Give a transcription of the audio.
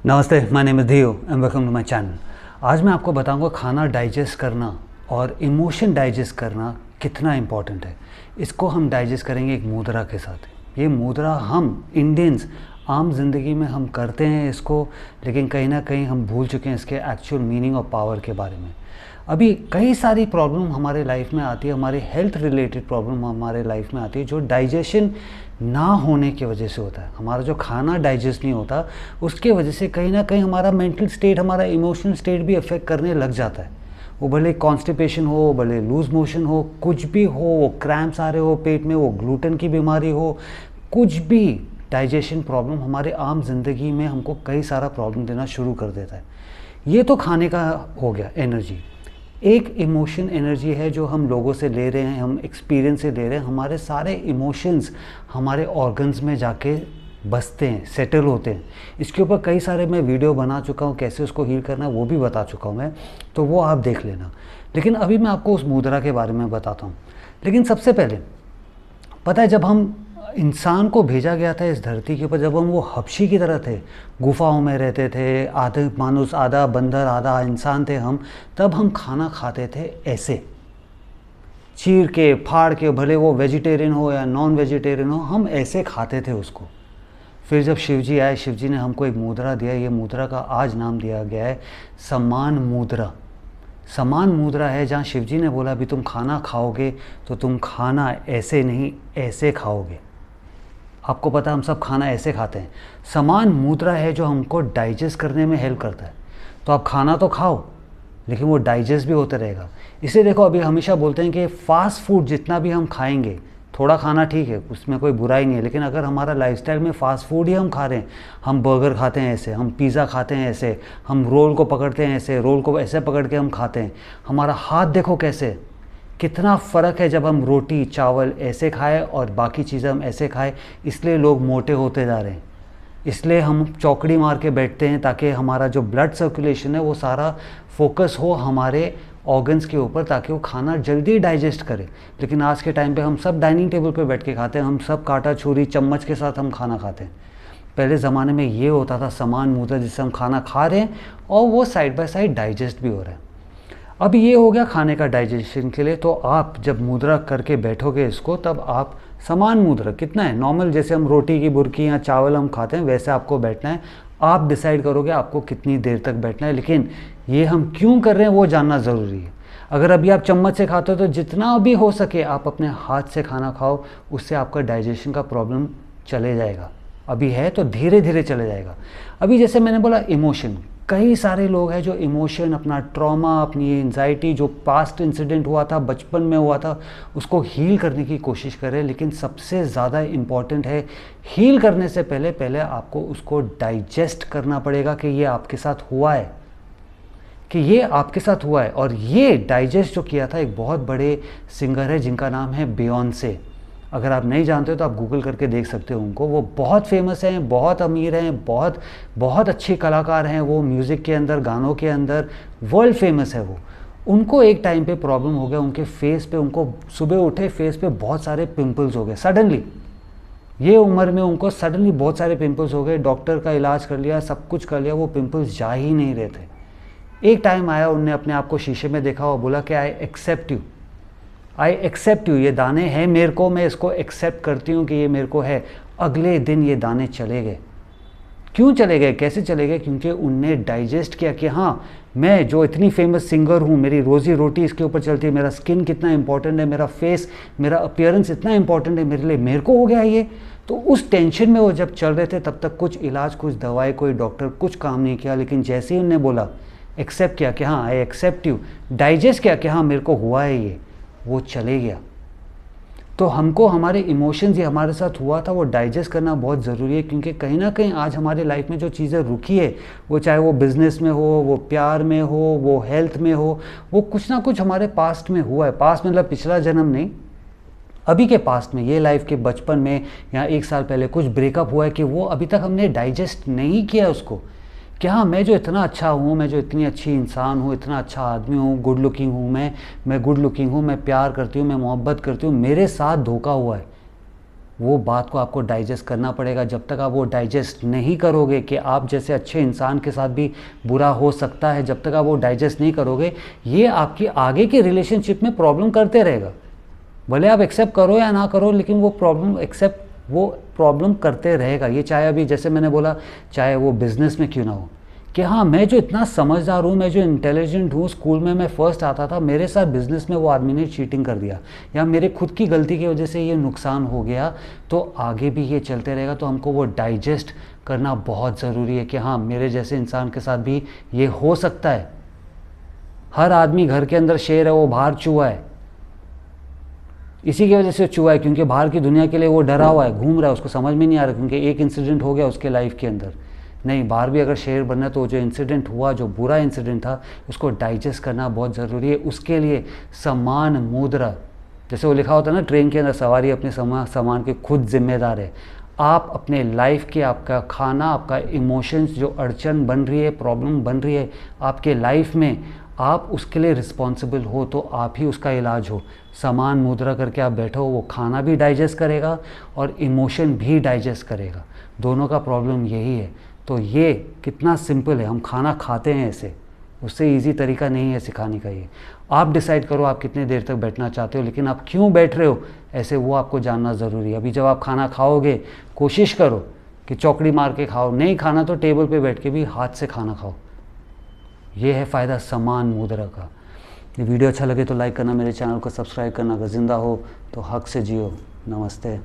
नमस्ते, my name is Dhiyo and welcome to my channel. आज मैं आपको बताऊंगा खाना डाइजेस्ट करना और इमोशन डाइजेस्ट करना कितना इम्पॉर्टेंट है। इसको हम डाइजेस्ट करेंगे एक मुद्रा के साथ। ये मुद्रा हम इंडियंस आम जिंदगी में हम करते हैं इसको, लेकिन कहीं ना कहीं हम भूल चुके हैं इसके एक्चुअल मीनिंग और पावर के बारे में। अभी कई सारी प्रॉब्लम हमारे लाइफ में आती है, हमारे हेल्थ रिलेटेड प्रॉब्लम हमारे लाइफ में आती है जो डाइजेशन ना होने की वजह से होता है। हमारा जो खाना डाइजेस्ट नहीं होता उसके वजह से कहीं ना कहीं हमारा मेंटल स्टेट, हमारा इमोशनल स्टेट भी अफेक्ट करने लग जाता है। वो भले कॉन्स्टिपेशन हो, भले लूज मोशन हो, कुछ भी हो, वो क्रैम्प्स आ रहे हो पेट में, वो ग्लूटेन की बीमारी हो, कुछ भी डाइजेशन प्रॉब्लम हमारे आम जिंदगी में हमको कई सारा प्रॉब्लम देना शुरू कर देता है। ये तो खाने का हो गया एनर्जी। एक इमोशन एनर्जी है जो हम लोगों से ले रहे हैं, हम एक्सपीरियंस से ले रहे हैं। हमारे सारे इमोशंस हमारे ऑर्गन्स में जाके बसते हैं, सेटल होते हैं। इसके ऊपर कई सारे मैं वीडियो बना चुका हूँ, कैसे उसको हील करना है वो भी बता चुका हूँ मैं, तो वो आप देख लेना। लेकिन अभी मैं आपको उस मुद्रा के बारे में बताता हूँ। लेकिन सबसे पहले पता है, जब हम इंसान को भेजा गया था इस धरती के ऊपर, जब हम वो हबशी की तरह थे, गुफाओं में रहते थे, आधे मानुस आधा बंदर आधा इंसान थे हम, तब हम खाना खाते थे ऐसे चीर के फाड़ के, भले वो वेजिटेरियन हो या नॉन वेजिटेरियन हो, हम ऐसे खाते थे उसको। फिर जब शिवजी आए, शिवजी ने हमको एक मुद्रा दिया। ये मुद्रा का आज नाम दिया गया है समान मुद्रा। समान मुद्रा है जहाँ शिवजी ने बोला अभी तुम खाना खाओगे तो तुम खाना ऐसे नहीं ऐसे खाओगे। आपको पता है हम सब खाना ऐसे खाते हैं। समान मुद्रा है जो हमको डाइजेस्ट करने में हेल्प करता है। तो आप खाना तो खाओ लेकिन वो डाइजेस्ट भी होता रहेगा। इसलिए देखो, अभी हमेशा बोलते हैं कि फ़ास्ट फूड जितना भी हम खाएंगे, थोड़ा खाना ठीक है, उसमें कोई बुराई नहीं है, लेकिन अगर हमारा लाइफस्टाइल में फ़ास्ट फूड ही हम खा रहे हैं, हम बर्गर खाते हैं ऐसे, हम पिज़्ज़ा खाते हैं ऐसे, हम रोल को पकड़ते हैं ऐसे, रोल को ऐसे पकड़ के हम खाते हैं, हमारा हाथ देखो कैसे, कितना फ़र्क है जब हम रोटी चावल ऐसे खाएं और बाकी चीज़ें हम ऐसे खाएं। इसलिए लोग मोटे होते जा रहे हैं। इसलिए हम चौकड़ी मार के बैठते हैं ताकि हमारा जो ब्लड सर्कुलेशन है वो सारा फोकस हो हमारे ऑर्गन्स के ऊपर, ताकि वो खाना जल्दी डाइजेस्ट करे। लेकिन आज के टाइम पे हम सब डाइनिंग टेबल पे बैठ के खाते हैं, हम सब कांटा छुरी चम्मच के साथ हम खाना खाते हैं। पहले ज़माने में ये होता था समान मुद्रा, जिससे हम खाना खा रहे हैं और वो साइड बाय साइड डाइजेस्ट भी हो रहा है। अब ये हो गया खाने का डाइजेशन के लिए। तो आप जब मुद्रा करके बैठोगे इसको, तब आप समान मुद्रा कितना है नॉर्मल, जैसे हम रोटी की बुर्की या चावल हम खाते हैं वैसे आपको बैठना है। आप डिसाइड करोगे आपको कितनी देर तक बैठना है, लेकिन ये हम क्यों कर रहे हैं वो जानना ज़रूरी है। अगर अभी आप चम्मच से खाते हो तो जितना भी हो सके आप अपने हाथ से खाना खाओ, उससे आपका डाइजेशन का प्रॉब्लम चले जाएगा। अभी है तो धीरे धीरे चले जाएगा। अभी जैसे मैंने बोला इमोशन, कई सारे लोग हैं जो इमोशन, अपना ट्रॉमा, अपनी एंजाइटी, जो पास्ट इंसिडेंट हुआ था, बचपन में हुआ था, उसको हील करने की कोशिश करें। लेकिन सबसे ज़्यादा इम्पॉर्टेंट है, हील करने से पहले पहले आपको उसको डाइजेस्ट करना पड़ेगा कि ये आपके साथ हुआ है, कि ये आपके साथ हुआ है। और ये डाइजेस्ट जो किया था एक बहुत बड़े सिंगर है जिनका नाम है बियॉन्से। अगर आप नहीं जानते हो तो आप गूगल करके देख सकते हो उनको। वो बहुत फेमस हैं, बहुत अमीर हैं, बहुत बहुत अच्छे कलाकार हैं। वो म्यूज़िक के अंदर, गानों के अंदर वर्ल्ड फेमस है वो। उनको एक टाइम पे प्रॉब्लम हो गया उनके फेस पे, उनको सुबह उठे फेस पे बहुत सारे पिंपल्स हो गए सडनली। ये उम्र में उनको सडनली बहुत सारे पिंपल्स हो गए। डॉक्टर का इलाज कर लिया, सब कुछ कर लिया, वो पिंपल्स जा ही नहीं रहे थे। एक टाइम आया, उनने अपने आप को शीशे में देखा और बोला कि I accept you, I accept you, ये दाने हैं मेरे को, मैं इसको एक्सेप्ट करती हूँ कि ये मेरे को है। अगले दिन ये दाने चले गए। क्यों चले गए, कैसे चले गए? क्योंकि उनने डाइजेस्ट किया कि हाँ, मैं जो इतनी फेमस सिंगर हूँ, मेरी रोज़ी रोटी इसके ऊपर चलती है, मेरा स्किन कितना इंपॉर्टेंट है, मेरा फेस, मेरा अपीयरेंस इतना इंपॉर्टेंट है मेरे लिए, मेरे को हो गया ये। तो उस टेंशन में वो जब चल रहे थे तब तक कुछ इलाज, कुछ दवाई, कोई डॉक्टर कुछ काम नहीं किया। लेकिन जैसे ही उनने बोला, एक्सेप्ट किया कि हाँ आई एक्सेप्ट यू, डाइजेस्ट किया कि हाँ मेरे को हुआ है ये, वो चले गया। तो हमको हमारे इमोशंस, ये हमारे साथ हुआ था, वो डाइजेस्ट करना बहुत ज़रूरी है। क्योंकि कहीं ना कहीं आज हमारे लाइफ में जो चीज़ें रुकी है, वो चाहे वो बिज़नेस में हो, वो प्यार में हो, वो हेल्थ में हो, वो कुछ ना कुछ हमारे पास्ट में हुआ है। पास्ट मतलब पिछला जन्म नहीं, अभी के पास्ट में, ये लाइफ के बचपन में या 1 साल पहले कुछ ब्रेकअप हुआ है कि वो अभी तक हमने डाइजेस्ट नहीं किया उसको। कि हाँ, मैं जो इतना अच्छा हूँ, मैं जो इतनी अच्छी इंसान हूँ, इतना अच्छा आदमी हूँ, गुड लुकिंग हूँ, मैं गुड लुकिंग हूँ, मैं प्यार करती हूँ, मैं मोहब्बत करती हूँ, मेरे साथ धोखा हुआ है। वो बात को आपको डाइजेस्ट करना पड़ेगा। जब तक आप वो डाइजेस्ट नहीं करोगे कि आप जैसे अच्छे इंसान के साथ भी बुरा हो सकता है, जब तक आप वो डाइजेस्ट नहीं करोगे, ये आपकी आगे की रिलेशनशिप में प्रॉब्लम करते रहेगा। भले आप एक्सेप्ट करो या ना करो, लेकिन वो प्रॉब्लम करते रहेगा। ये चाहे अभी जैसे मैंने बोला, चाहे वो बिज़नेस में क्यों ना हो, कि हाँ मैं जो इतना समझदार हूँ, मैं जो इंटेलिजेंट हूँ, स्कूल में मैं फर्स्ट आता था, मेरे साथ बिज़नेस में वो आदमी ने चीटिंग कर दिया या मेरे खुद की गलती की वजह से ये नुकसान हो गया, तो आगे भी ये चलते रहेगा। तो हमको वो डाइजेस्ट करना बहुत ज़रूरी है कि हाँ मेरे जैसे इंसान के साथ भी ये हो सकता है। हर आदमी घर के अंदर शेर है, वो बाहर चूहा है। इसी की वजह से चूहा है क्योंकि बाहर की दुनिया के लिए वो डरा हुआ है, घूम रहा है, उसको समझ में नहीं आ रहा, क्योंकि एक इंसिडेंट हो गया उसके लाइफ के अंदर। नहीं, बाहर भी अगर शेर बनना है तो जो इंसिडेंट हुआ, जो बुरा इंसिडेंट था, उसको डाइजेस्ट करना बहुत ज़रूरी है। उसके लिए समान मुद्रा, जैसे वो लिखा होता है ना ट्रेन के अंदर, सवारी अपने सामान के खुद जिम्मेदार है। आप अपने लाइफ के, आपका खाना, आपका इमोशंस जो अड़चन बन रही है, प्रॉब्लम बन रही है आपके लाइफ में, आप उसके लिए रिस्पॉन्सिबल हो, तो आप ही उसका इलाज हो। समान मुद्रा करके आप बैठो, वो खाना भी डाइजेस्ट करेगा और इमोशन भी डाइजेस्ट करेगा। दोनों का प्रॉब्लम यही है। तो ये कितना सिंपल है, हम खाना खाते हैं ऐसे, उससे इजी तरीका नहीं है सिखाने का। ये आप डिसाइड करो आप कितने देर तक बैठना चाहते हो, लेकिन आप क्यों बैठ रहे हो ऐसे, वो आपको जानना ज़रूरी है। अभी जब आप खाना खाओगे, कोशिश करो कि चौकड़ी मार के खाओ, नहीं खाना तो टेबल पे बैठ के भी हाथ से खाना खाओ। ये है फ़ायदा समान मुद्रा का। ये वीडियो अच्छा लगे तो लाइक करना, मेरे चैनल को सब्सक्राइब करना, अगर ज़िंदा हो तो हक से जियो। नमस्ते।